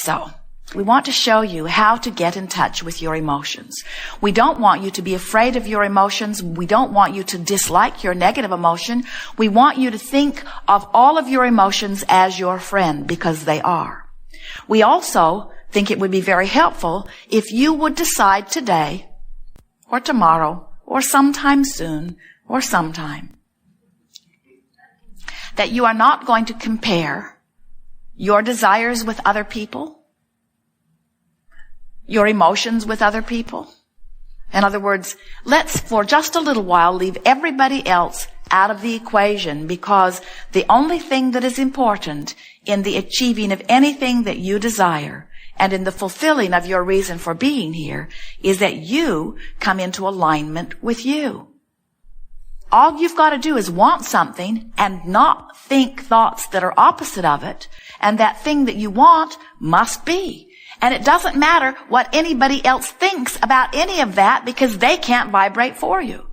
So, we want to show you how to get in touch with your emotions. We don't want you to be afraid of your emotions. We don't want you to dislike your negative emotion. We want you to think of all of your emotions as your friend, because they are. We also think it would be very helpful if you would decide today, or tomorrow, or sometime soon, or sometime, that you are not going to compare your desires with other people, your emotions with other people. In other words, let's for just a little while leave everybody else out of the equation, because the only thing that is important in the achieving of anything that you desire and in the fulfilling of your reason for being here is that you come into alignment with you. All you've got to do is want something and not think thoughts that are opposite of it, and that thing that you want must be. And it doesn't matter what anybody else thinks about any of that, because they can't vibrate for you.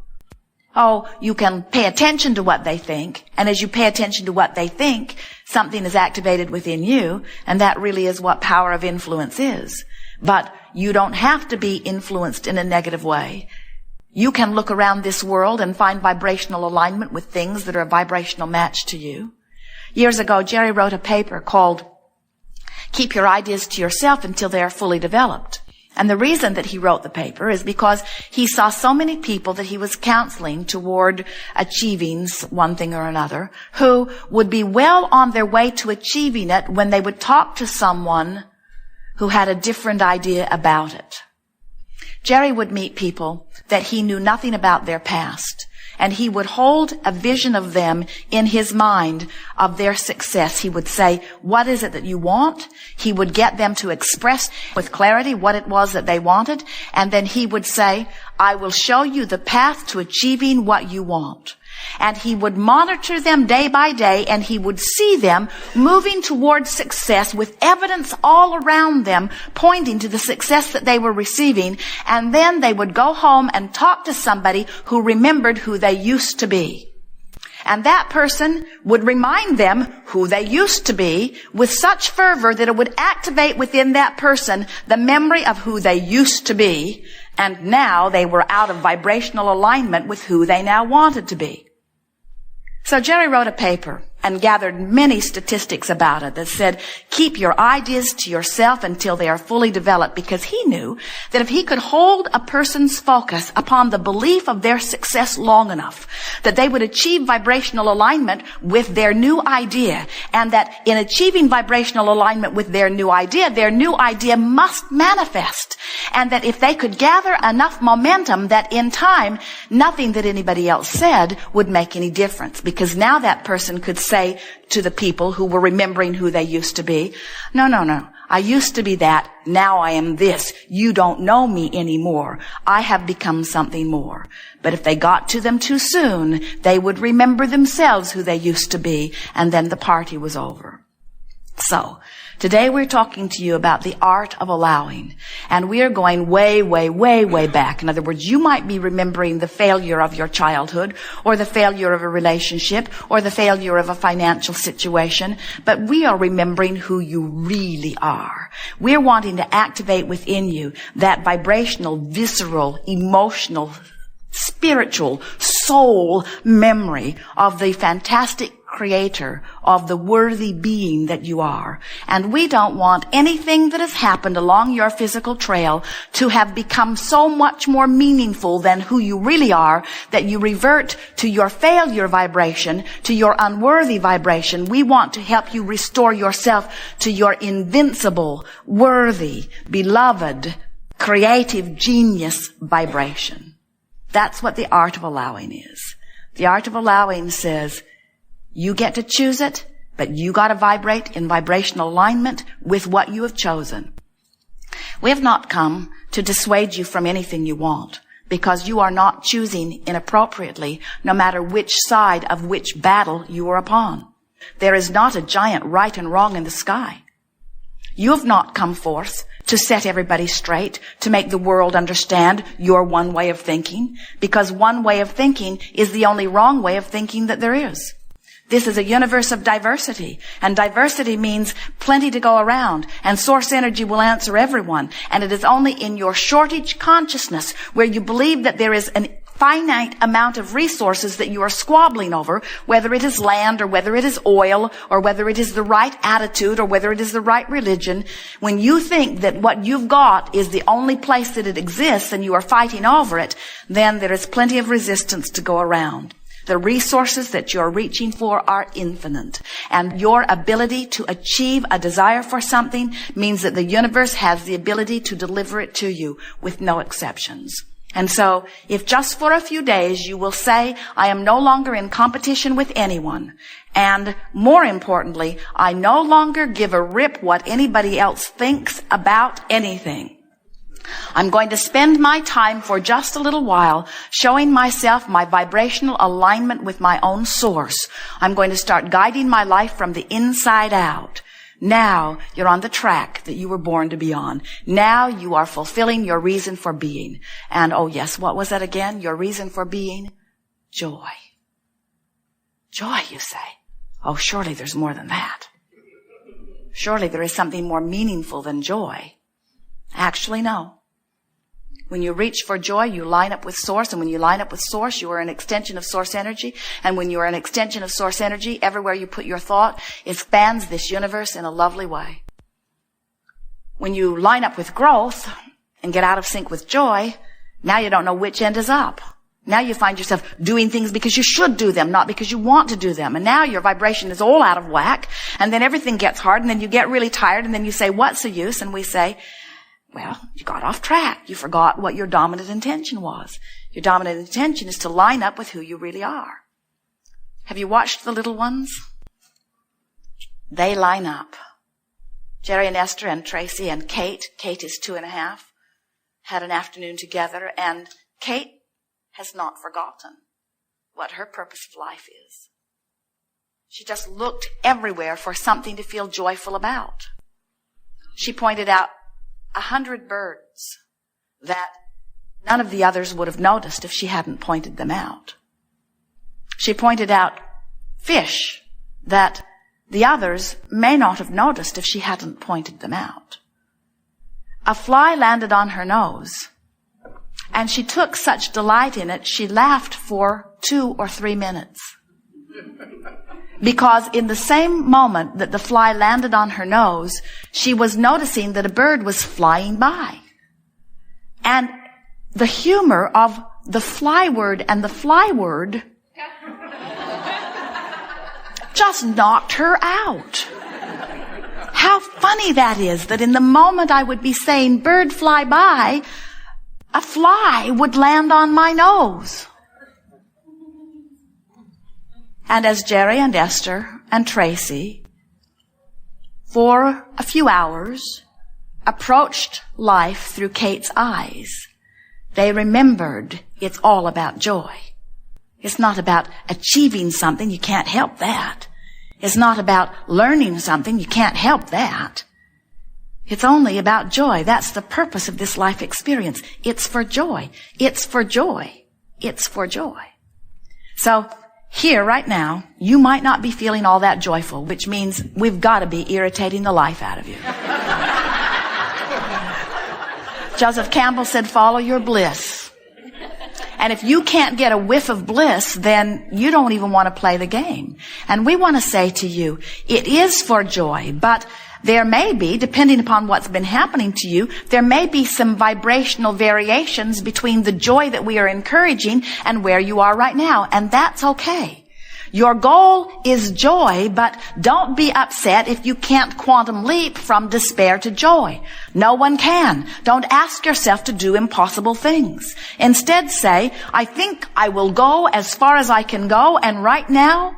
Oh, you can pay attention to what they think, and as you pay attention to what they think, something is activated within you, and that really is what power of influence is. But you don't have to be influenced in a negative way. You can look around this world and find vibrational alignment with things that are a vibrational match to you. Years ago, Jerry wrote a paper called Keep Your Ideas to Yourself Until They Are Fully Developed. And the reason that he wrote the paper is because he saw so many people that he was counseling toward achieving one thing or another, who would be well on their way to achieving it when they would talk to someone who had a different idea about it. Jerry would meet people that he knew nothing about their past, and he would hold a vision of them in his mind of their success. He would say, what is it that you want? He would get them to express with clarity what it was that they wanted. And then he would say, I will show you the path to achieving what you want. And he would monitor them day by day, and he would see them moving towards success with evidence all around them pointing to the success that they were receiving. And then they would go home and talk to somebody who remembered who they used to be. And that person would remind them who they used to be with such fervor that it would activate within that person the memory of who they used to be. And now they were out of vibrational alignment with who they now wanted to be. So Jerry wrote a paper and gathered many statistics about it that said, keep your ideas to yourself until they are fully developed, because he knew that if he could hold a person's focus upon the belief of their success long enough, that they would achieve vibrational alignment with their new idea, and that in achieving vibrational alignment with their new idea must manifest, and that if they could gather enough momentum that in time, nothing that anybody else said would make any difference, because now that person could say to the people who were remembering who they used to be, no, I used to be that, now I am this. You don't know me anymore. I have become something more. But if they got to them too soon, they would remember themselves who they used to be, and then the party was over. So, today we're talking to you about the art of allowing, and we are going way, way, way, way back. In other words, you might be remembering the failure of your childhood, or the failure of a relationship, or the failure of a financial situation, but we are remembering who you really are. We're wanting to activate within you that vibrational, visceral, emotional, spiritual, soul memory of the fantastic creator, of the worthy being that you are. And we don't want anything that has happened along your physical trail to have become so much more meaningful than who you really are, that you revert to your failure vibration, to your unworthy vibration. We want to help you restore yourself to your invincible, worthy, beloved, creative genius vibration. That's what the art of allowing is. The art of allowing says, you get to choose it, but you got to vibrate in vibrational alignment with what you have chosen. We have not come to dissuade you from anything you want, because you are not choosing inappropriately, no matter which side of which battle you are upon. There is not a giant right and wrong in the sky. You have not come forth to set everybody straight, to make the world understand your one way of thinking, because one way of thinking is the only wrong way of thinking that there is. This is a universe of diversity, and diversity means plenty to go around, and source energy will answer everyone. And it is only in your shortage consciousness where you believe that there is an finite amount of resources that you are squabbling over, whether it is land or whether it is oil or whether it is the right attitude or whether it is the right religion. When you think that what you've got is the only place that it exists and you are fighting over it, then there is plenty of resistance to go around. The resources that you're reaching for are infinite. And your ability to achieve a desire for something means that the universe has the ability to deliver it to you with no exceptions. And so, if just for a few days you will say, I am no longer in competition with anyone, and more importantly, I no longer give a rip what anybody else thinks about anything. I'm going to spend my time for just a little while showing myself my vibrational alignment with my own source. I'm going to start guiding my life from the inside out. Now you're on the track that you were born to be on. Now you are fulfilling your reason for being. And oh yes, what was that again? Your reason for being? Joy. Joy, you say. Oh, surely there's more than that. Surely there is something more meaningful than joy. Actually, no. When you reach for joy, you line up with source, and when you line up with source, you are an extension of source energy, and when you are an extension of source energy, everywhere you put your thought, it expands this universe in a lovely way. When you line up with growth and get out of sync with joy, now you don't know which end is up. Now you find yourself doing things because you should do them, not because you want to do them. And now your vibration is all out of whack, and then everything gets hard, and then you get really tired, and then you say, what's the use? And we say, well, you got off track. You forgot what your dominant intention was. Your dominant intention is to line up with who you really are. Have you watched the little ones? They line up. Jerry and Esther and Tracy and Kate. Kate is 2.5. Had an afternoon together, and Kate has not forgotten what her purpose of life is. She just looked everywhere for something to feel joyful about. She pointed out 100 birds that none of the others would have noticed if she hadn't pointed them out. She pointed out fish that the others may not have noticed if she hadn't pointed them out. A fly landed on her nose, and she took such delight in it, she laughed for 2 or 3 minutes. Because in the same moment that the fly landed on her nose, she was noticing that a bird was flying by. And the humor of the fly word and the fly word just knocked her out. How funny that is, that in the moment I would be saying, bird fly by, a fly would land on my nose. And as Jerry and Esther and Tracy, for a few hours, approached life through Kate's eyes, they remembered it's all about joy. It's not about achieving something. You can't help that. It's not about learning something. You can't help that. It's only about joy. That's the purpose of this life experience. It's for joy. It's for joy. It's for joy. So, here, right now, you might not be feeling all that joyful, which means we've got to be irritating the life out of you. Joseph Campbell said, follow your bliss. And if you can't get a whiff of bliss, then you don't even want to play the game. And we want to say to you, it is for joy, but there may be, depending upon what's been happening to you, there may be some vibrational variations between the joy that we are encouraging and where you are right now. And that's okay. Your goal is joy, but don't be upset if you can't quantum leap from despair to joy. No one can. Don't ask yourself to do impossible things. Instead say, I think I will go as far as I can go, and right now,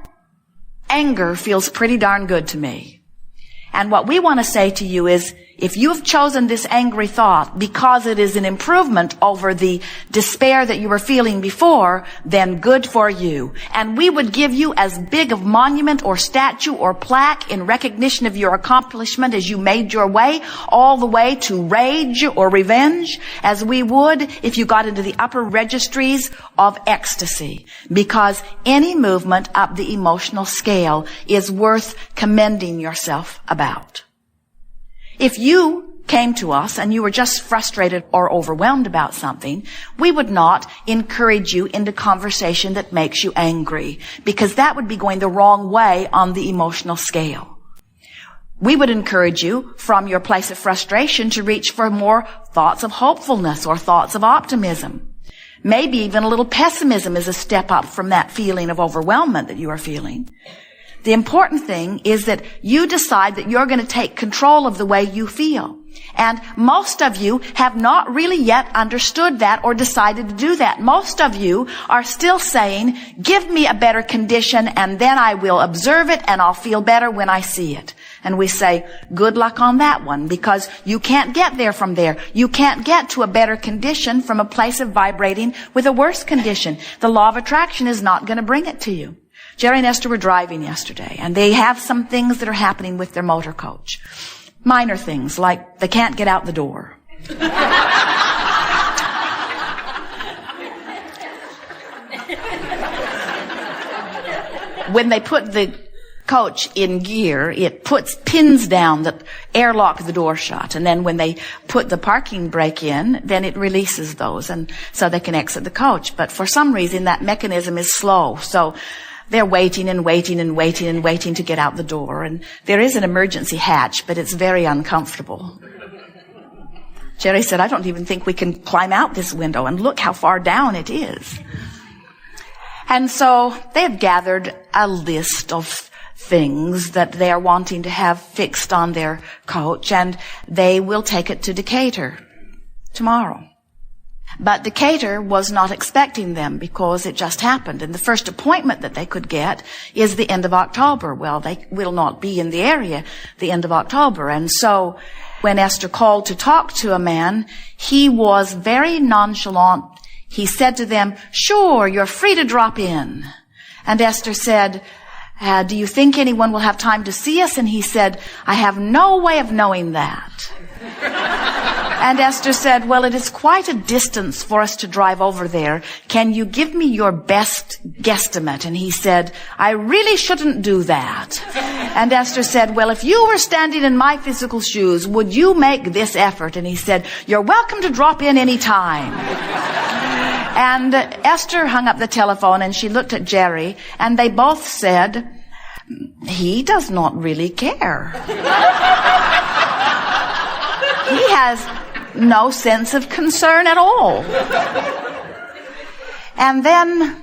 anger feels pretty darn good to me. And what we want to say to you is, If you have chosen this angry thought because it is an improvement over the despair that you were feeling before, then good for you. And we would give you as big of monument or statue or plaque in recognition of your accomplishment as you made your way all the way to rage or revenge as we would if you got into the upper registries of ecstasy. Because any movement up the emotional scale is worth commending yourself about. If you came to us and you were just frustrated or overwhelmed about something, we would not encourage you into conversation that makes you angry, because that would be going the wrong way on the emotional scale. We would encourage you from your place of frustration to reach for more thoughts of hopefulness or thoughts of optimism. Maybe even a little pessimism is a step up from that feeling of overwhelmment that you are feeling. The important thing is that you decide that you're going to take control of the way you feel. And most of you have not really yet understood that or decided to do that. Most of you are still saying, give me a better condition and then I will observe it and I'll feel better when I see it. And we say, good luck on that one, because you can't get there from there. You can't get to a better condition from a place of vibrating with a worse condition. The law of attraction is not going to bring it to you. Jerry and Esther were driving yesterday, and they have some things that are happening with their motor coach. Minor things, like they can't get out the door. When they put the coach in gear, it puts pins down that airlock the door shut. And then when they put the parking brake in, then it releases those, and so they can exit the coach. But for some reason, that mechanism is slow. So they're waiting and waiting and waiting and waiting to get out the door. And there is an emergency hatch, but it's very uncomfortable. Jerry said, I don't even think we can climb out this window, and look how far down it is. And so they have gathered a list of things that they are wanting to have fixed on their coach, and they will take it to Decatur tomorrow. But Decatur was not expecting them because it just happened. And the first appointment that they could get is the end of October. Well, they will not be in the area the end of October. And so when Esther called to talk to a man, he was very nonchalant. He said to them, sure, you're free to drop in. And Esther said, do you think anyone will have time to see us? And he said, I have no way of knowing that. And Esther said, well, it is quite a distance for us to drive over there. Can you give me your best guesstimate? And he said, I really shouldn't do that. And Esther said, well, if you were standing in my physical shoes, would you make this effort? And he said, you're welcome to drop in any time. And Esther hung up the telephone and she looked at Jerry, and they both said, he does not really care. He has no sense of concern at all. And then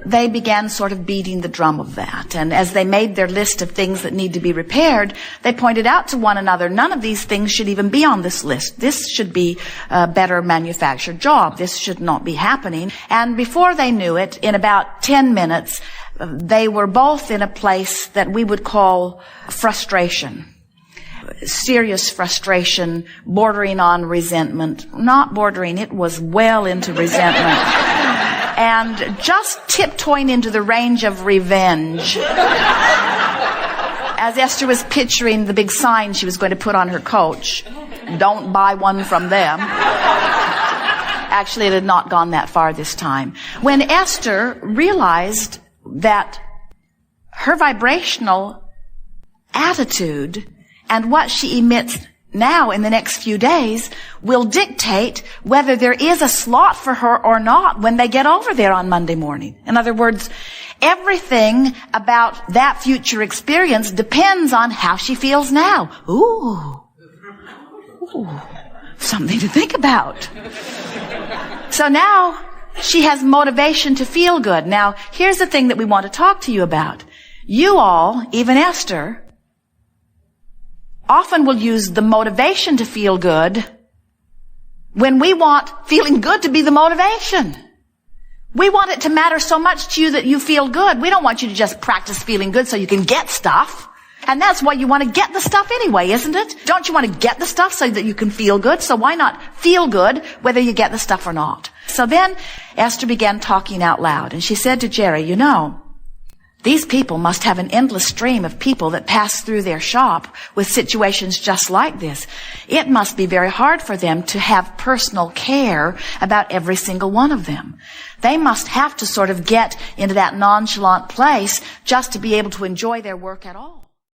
they began sort of beating the drum of that. And as they made their list of things that need to be repaired, they pointed out to one another, none of these things should even be on this list. This should be a better manufactured job. This should not be happening. And before they knew it, in about 10 minutes, they were both in a place that we would call frustration. Serious frustration, bordering on resentment. Not bordering, it was well into resentment. And just tiptoeing into the range of revenge. As Esther was picturing the big sign she was going to put on her coach, don't buy one from them. Actually, it had not gone that far this time. When Esther realized that her vibrational attitude and what she emits now in the next few days will dictate whether there is a slot for her or not when they get over there on Monday morning. In other words, everything about that future experience depends on how she feels now. Ooh, something to think about. So now she has motivation to feel good. Now, here's the thing that we want to talk to you about. You all, even Esther, often will use the motivation to feel good when we want feeling good to be the motivation. We want it to matter so much to you that you feel good. We don't want you to just practice feeling good so you can get stuff. And that's why you want to get the stuff anyway, isn't it? Don't you want to get the stuff so that you can feel good? So why not feel good whether you get the stuff or not? So then Esther began talking out loud, and she said to Jerry, you know, these people must have an endless stream of people that pass through their shop with situations just like this. It must be very hard for them to have personal care about every single one of them. They must have to sort of get into that nonchalant place just to be able to enjoy their work at all.